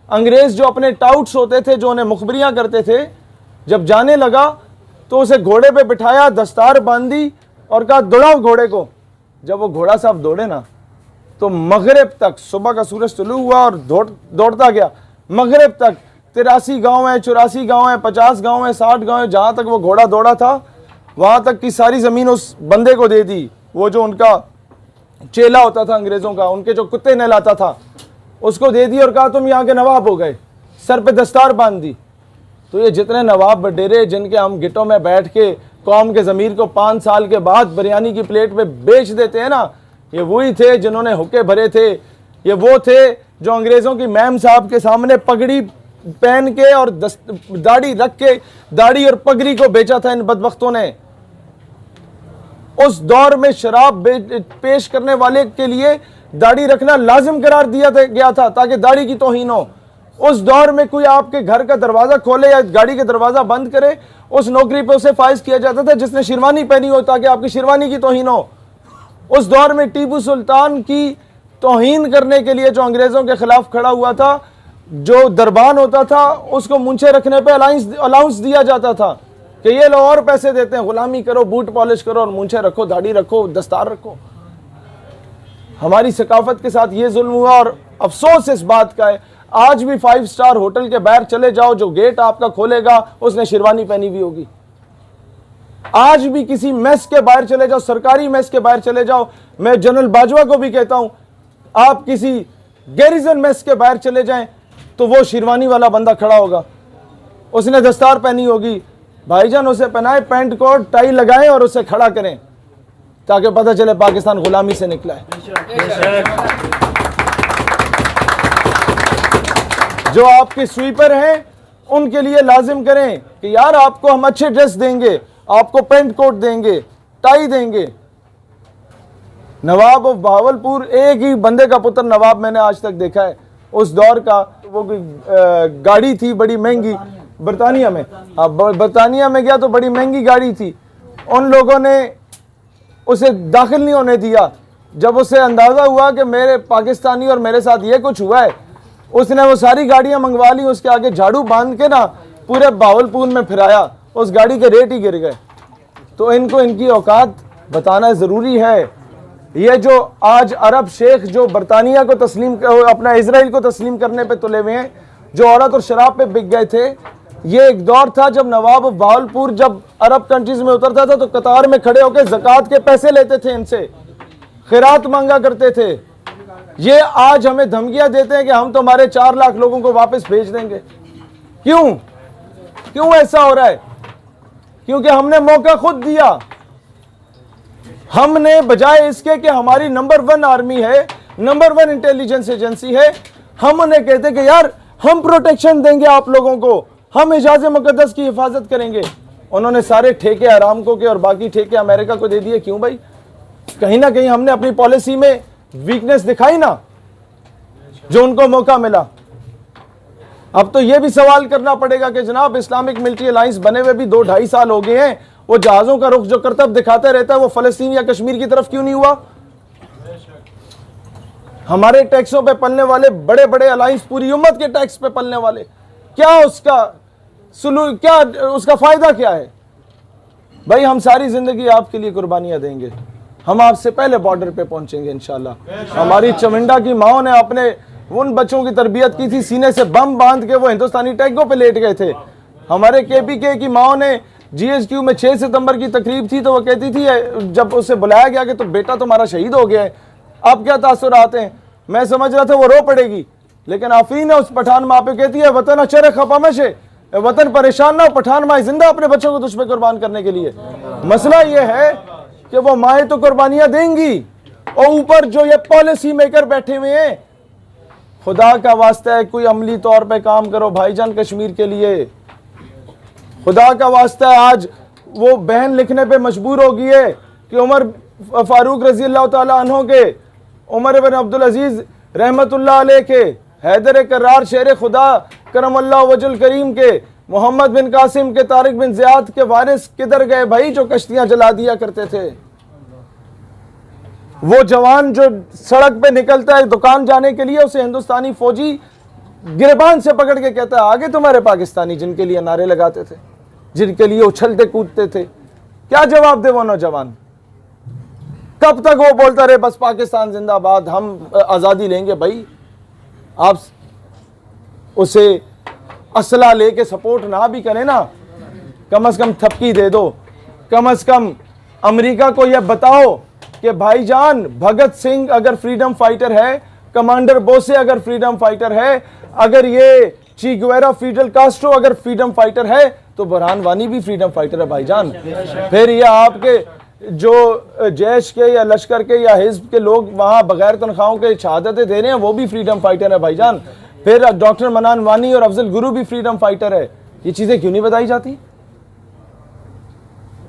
अंग्रेज जो अपने टाउट्स होते थे, जो उन्हें मुखबरियां करते थे, जब जाने लगा तो उसे घोड़े पे बिठाया, दस्तार बांधी और कहा दौड़ाओ घोड़े को। जब वो घोड़ा साहब दौड़े ना तो मगरिब तक, सुबह का सूरज तुलू हुआ और दौड़ता गया, मगरिब तक 83 गांव है, 84 गांव है, 50 गांव है, 60 गांव है, जहां तक वो घोड़ा दौड़ा था वहां तक की सारी जमीन उस बंदे को दे दी। वो जो उनका चेला होता था अंग्रेजों का, उनके जो कुत्ते नहलाता था, उसको दे दी और कहा तुम यहाँ के नवाब हो गए, सर पे दस्तार बांध दी। तो ये जितने नवाब बडेरे जिनके हम गिटों में बैठ के कौम के ज़मीर को 5 साल के बाद बिरयानी की प्लेट पे बेच देते हैं ना, ये वही थे जिन्होंने हुक्के भरे थे। ये वो थे जो अंग्रेज़ों की मैम साहब के सामने पगड़ी पहन के और दाढ़ी रख के, दाढ़ी और पगड़ी को बेचा था इन बदबख्तों ने। उस दौर में शराब पेश करने वाले के लिए दाढ़ी रखना लाजिम करार दिया गया था ताकि दाढ़ी की तौहीन हो। उस दौर में कोई आपके घर का दरवाजा खोले या गाड़ी का दरवाजा बंद करे, उस नौकरी पे उसे फाइज किया जाता था जिसने शेरवानी पहनी हो ताकि आपकी शेरवानी की तौहीन हो। उस दौर में टीपू सुल्तान की तौहीन करने के लिए जो अंग्रेजों के खिलाफ खड़ा हुआ था, जो दरबान होता था, उसको मुंछे रखने पे अलाउंस दिया जाता था कि ये लोग और पैसे देते हैं, गुलामी करो, बूट पॉलिश करो और मुंछे रखो, दाढ़ी रखो, दस्तार रखो। हमारी सकाफत के साथ ये जुल्म हुआ और अफसोस इस बात का है, आज भी 5 स्टार होटल के बाहर चले जाओ, जो गेट आपका खोलेगा उसने शेरवानी पहनी हुई होगी। आज भी किसी मेस के बाहर चले जाओ, सरकारी मेस के बाहर चले जाओ, मैं जनरल बाजवा को भी कहता हूं, आप किसी गैरिजन मेस के बाहर चले जाएं तो वो शेरवानी वाला बंदा खड़ा होगा, उसने दस्तार पहनी होगी। भाईजान उसे पहनाए, पैंट कोट टाई लगाएं और उसे खड़ा करें ताकि पता चले पाकिस्तान गुलामी से निकला है। जो आपके स्वीपर हैं उनके लिए लाजिम करें कि यार आपको हम अच्छे ड्रेस देंगे, आपको पैंट कोट देंगे, टाई देंगे। नवाब ऑफ बहावलपुर, एक ही बंदे का पुत्र नवाब मैंने आज तक देखा है उस दौर का। वो गाड़ी थी बड़ी महंगी, बरतानिया में, हाँ बरतानिया में गया तो बड़ी महंगी गाड़ी थी, उन लोगों ने उसे दाखिल नहीं होने दिया। जब उसे अंदाज़ा हुआ कि मेरे पाकिस्तानी और मेरे साथ ये कुछ हुआ है, उसने वो सारी गाड़ियां मंगवा ली, उसके आगे झाड़ू बांध के ना पूरे बावलपुर में फिराया, उस गाड़ी के रेट ही गिर गए। तो इनको इनकी औकात बताना ज़रूरी है। ये जो आज अरब शेख जो बरतानिया को तस्लीम, अपना इजराइल को तस्लीम करने पे तुले हुए हैं, जो औरत और शराब पे बिक गए थे, ये एक दौर था जब नवाब बावलपुर जब अरब कंट्रीज में उतरता था तो कतार में खड़े होकर ज़कात के पैसे लेते थे, इनसे खैरात मांगा करते थे। ये आज हमें धमकियां देते हैं कि हम तुम्हारे 4 लाख लोगों को वापस भेज देंगे। क्यों ऐसा हो रहा है? क्योंकि हमने मौका खुद दिया। हमने बजाय इसके कि हमारी नंबर 1 आर्मी है, नंबर 1 इंटेलिजेंस एजेंसी है, हम उन्हें कहते कि यार हम प्रोटेक्शन देंगे आप लोगों को, हम इजाज़े मुकद्दस की हिफाजत करेंगे। उन्होंने सारे ठेके अरामको के और बाकी ठेके अमेरिका को दे दिए। क्यों भाई? कहीं ना कहीं हमने अपनी पॉलिसी में वीकनेस दिखाई ना, जो उनको मौका मिला। अब तो यह भी सवाल करना पड़ेगा कि जनाब इस्लामिक मिलिट्री अलायंस बने हुए भी 2-2.5 साल हो गए हैं, वो जहाजों का रुख जो करतब दिखाता रहता है वो फलस्तीन या कश्मीर की तरफ क्यों नहीं हुआ? हमारे टैक्सों पे पलने वाले बड़े बड़े अलायंस पूरी उम्मत के टैक्स पे पलने वाले, क्या उसका फायदा क्या है? भाई हम सारी जिंदगी आपके लिए कुर्बानियां देंगे, हम आपसे पहले बॉर्डर पे पहुंचेंगे इंशाल्लाह। हमारी चमिंडा की माओ ने अपने उन बच्चों की तरबियत की थी, सीने से बम बांध के वो हिंदुस्तानी टैंकों पे लेट गए थे। हमारे केपीके की माओ ने जीएसक्यू में 6 सितंबर की तकरीब थी तो वो कहती थी, जब उसे बुलाया गया कि तो बेटा तुम्हारा शहीद हो गया है, आप क्या तासुरात हैं? मैं समझ रहा था वो रो पड़ेगी, लेकिन आफरीन है उस पठान माँ पे कहती है वतन अचर खपामश है, वतन परेशान ना हो, पठान माँ जिंदा अपने बच्चों को तुझ पे कुर्बान करने के लिए। मसला ये है कि वो माए तो कुर्बानियां देंगी और ऊपर जो ये पॉलिसी मेकर बैठे हुए हैं, खुदा का वास्ता है कोई अमली तौर पे काम करो भाईजान कश्मीर के लिए। खुदा का वास्ता है, आज वो बहन लिखने पे मजबूर हो गई है कि उमर फारूक रजी अल्लाह ताला अन्हो के, उमर बिन अब्दुल अजीज रहमतुल्लाह अलैह के, हैदर करार शेर खुदा करमल्लाह वजुल करीम के, मोहम्मद बिन कासिम के, तारिक बिन ज़ियाद के वारिस किधर गए भाई जो कश्तियां जला दिया करते थे? वो जवान जो सड़क पे निकलता है दुकान जाने के लिए, उसे हिंदुस्तानी फौजी गिरबान से पकड़ के कहता है आगे तुम्हारे पाकिस्तानी जिनके लिए नारे लगाते थे, जिनके लिए उछलते कूदते थे, क्या जवाब दे वो नौजवान? कब तक वो बोलता रहे बस पाकिस्तान जिंदाबाद, हम आज़ादी लेंगे? भाई आप उसे असला लेके सपोर्ट ना भी करें ना, कम से कम थपकी दे दो। कम से कम अमेरिका को यह बताओ कि भाईजान भगत सिंह अगर फ्रीडम फाइटर है, कमांडर बोसे अगर फ्रीडम फाइटर है, अगर ये ची गुवेरा फिडेल कास्ट्रो अगर फ्रीडम फाइटर है, तो बुरहान वानी भी फ्रीडम फाइटर है भाईजान। फिर ये आपके जो जैश के या लश्कर के या हिज्ब के लोग वहां बगैर तनख्वाहों के शहादतें दे रहे हैं, वो भी फ्रीडम फाइटर है भाईजान। फिर डॉक्टर मनान वानी और अफजल गुरु भी फ्रीडम फाइटर है। ये चीजें क्यों नहीं बताई जाती?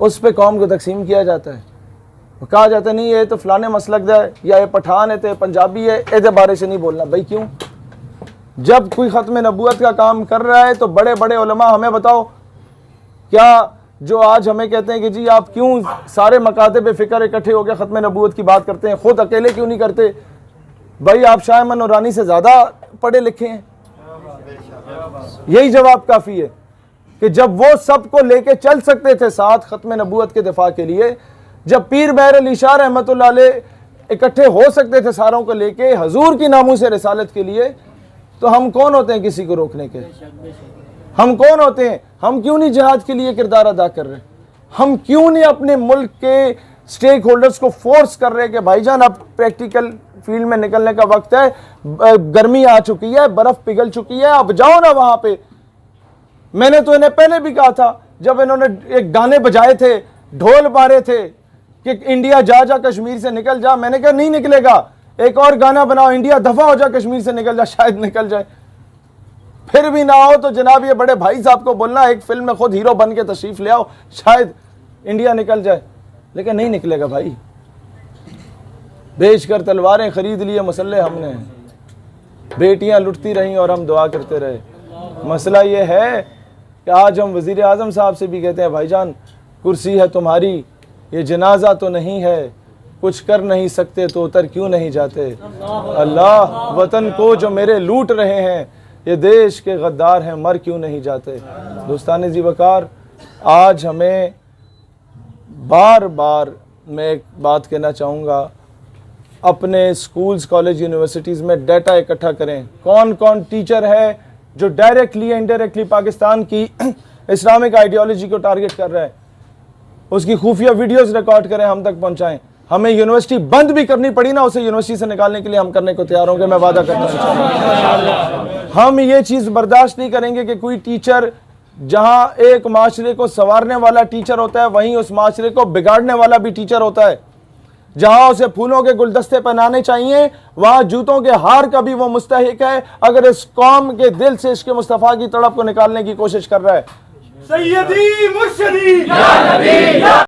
उस पे कौम को तकसीम किया जाता है, कहा जाता है नहीं ये तो फलाने मसलक है, या ये पठान है, तो पंजाबी है, इसके बारे से नहीं बोलना। भाई क्यों? जब कोई खत्म नबूवत का काम कर रहा है तो बड़े बड़े उलमा हमें बताओ, क्या जो आज हमें कहते हैं कि जी आप क्यों सारे मकातब फ़िक्र इकट्ठे होकर ख़त्म नबूवत की बात करते हैं, खुद अकेले क्यों नहीं करते? भाई आप शाह अमन नूरानी से ज़्यादा पढ़े लिखे हैं। यही जवाब काफ़ी है कि जब वो सबको लेके चल सकते थे साथ ख़त्म नबूवत के दिफा के लिए, जब पीर महर अली शाह रहमतुल्लाह अलैह इकट्ठे हो सकते थे सारों को लेके हजूर की नामूस रिसालत के लिए, तो हम कौन होते हैं किसी को रोकने के? हम कौन होते हैं? हम क्यों नहीं जिहाद के लिए किरदार अदा कर रहे? हम क्यों नहीं अपने मुल्क के स्टेक होल्डर्स को फोर्स कर रहे कि भाईजान अब प्रैक्टिकल फील्ड में निकलने का वक्त है, गर्मी आ चुकी है, बर्फ पिघल चुकी है, अब जाओ ना वहां पे। मैंने तो इन्हें पहले भी कहा था जब इन्होंने एक गाने बजाए थे, ढोल मारे थे कि इंडिया जा जा कश्मीर से निकल जा, मैंने कहा नहीं निकलेगा, एक और गाना बनाओ, इंडिया दफा हो जा कश्मीर से निकल जा, शायद निकल जाए। फिर भी ना हो तो जनाब ये बड़े भाई साहब को बोलना एक फिल्म में खुद हीरो बन के तशरीफ ले आओ, शायद इंडिया निकल जाए। लेकिन नहीं निकलेगा भाई। बेच कर तलवारें खरीद लिए मसल्ले हमने, बेटियां लुटती रहीं और हम दुआ करते रहे। मसला ये है कि आज हम वज़ीर आज़म साहब से भी कहते हैं भाईजान कुर्सी है तुम्हारी, ये जनाजा तो नहीं है, कुछ कर नहीं सकते तो उतर क्यों नहीं जाते। अल्लाह वतन को जो मेरे लूट रहे हैं, ये देश के गद्दार हैं, मर क्यों नहीं जाते। दोस्तान जी वकार, आज हमें बार बार मैं एक बात कहना चाहूँगा, अपने स्कूल्स कॉलेज यूनिवर्सिटीज़ में डाटा इकट्ठा करें, कौन कौन टीचर है जो डायरेक्टली इनडायरेक्टली पाकिस्तान की इस्लामिक आइडियोलॉजी को टारगेट कर रहा है, उसकी खुफिया वीडियोस रिकॉर्ड करें, हम तक पहुंचाएं। हमें यूनिवर्सिटी बंद भी करनी पड़ी ना, उसे यूनिवर्सिटी से निकालने के लिए हम करने को तैयार होंगे, मैं वादा करता हूं। हम ये चीज़ बर्दाश्त नहीं करेंगे कि कोई टीचर जहां एक माशरे को संवारने वाला टीचर होता है, वहीं उस माशरे को बिगाड़ने वाला भी टीचर होता है। जहां उसे फूलों के गुलदस्ते पहनाने चाहिए, वहां जूतों के हार का भी वो मुस्तहिक है, अगर इस कौम के दिल से इसके मुस्तफ़ा की तड़प को निकालने की कोशिश कर रहा है। सैयदी मुर्शिदी या नबी या